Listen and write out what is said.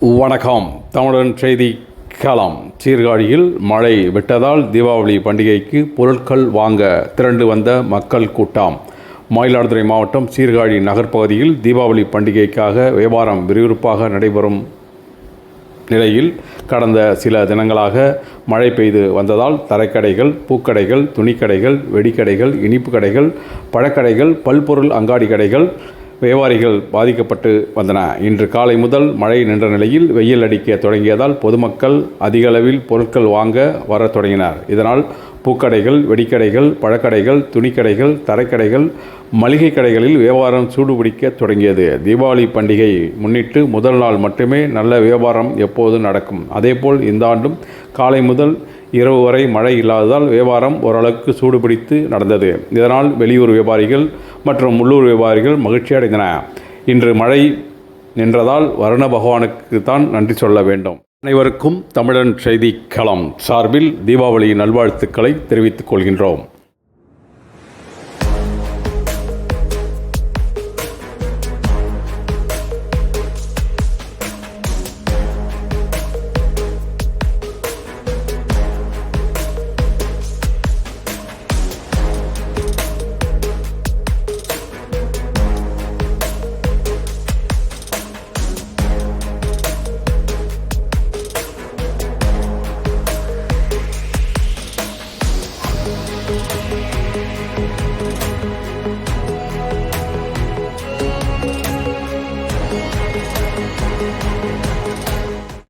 வணக்கம். தமிழன் செய்தி களம். சீர்காழியில் மழை விட்டதால் தீபாவளி பண்டிகைக்கு பொருட்கள் வாங்க திரண்டு வந்த மக்கள் கூட்டம். மயிலாடுதுறை மாவட்டம் சீர்காழி நகர்ப்பகுதியில் தீபாவளி பண்டிகைக்காக வியாபாரம் விறுவிறுப்பாக நடைபெறும் நிலையில் கடந்த சில தினங்களாக மழை பெய்து வந்ததால் தரைக்கடைகள், பூக்கடைகள், துணிக்கடைகள், வெடிக்கடைகள், இனிப்பு கடைகள், பழக்கடைகள், பல்பொருள் அங்காடி கடைகள் வியாபாரிகள் பாதிக்கப்பட்டு வந்தன. இன்று காலை முதல் மழை நின்ற நிலையில் வெயில் அடிக்க தொடங்கியதால் பொதுமக்கள் அதிக அளவில் பொருட்கள் வாங்க வர தொடங்கினர். இதனால் பூக்கடைகள், வெடிக்கடைகள், பழக்கடைகள், துணிக்கடைகள், தரைக்கடைகள், மளிகை கடைகளில் வியாபாரம் சூடுபிடிக்க தொடங்கியது. தீபாவளி பண்டிகை முன்னிட்டு முதல் நாள் மட்டுமே நல்ல வியாபாரம் எப்போதும் நடக்கும். அதேபோல் இந்த ஆண்டும் காலை முதல் இரவு வரை மழை இல்லாததால் வியாபாரம் ஓரளவுக்கு சூடுபிடித்து நடந்தது. இதனால் வெளியூர் வியாபாரிகள் மற்றும் உள்ளூர் வியாபாரிகள் மகிழ்ச்சி அடைந்தனர். இன்று மழை நின்றதால் வருண பகவானுக்கு தான் நன்றி சொல்ல வேண்டும். அனைவருக்கும் தமிழன் செய்தி களம் சார்பில் தீபாவளி நல்வாழ்த்துக்களை தெரிவித்துக் கொள்கின்றோம்.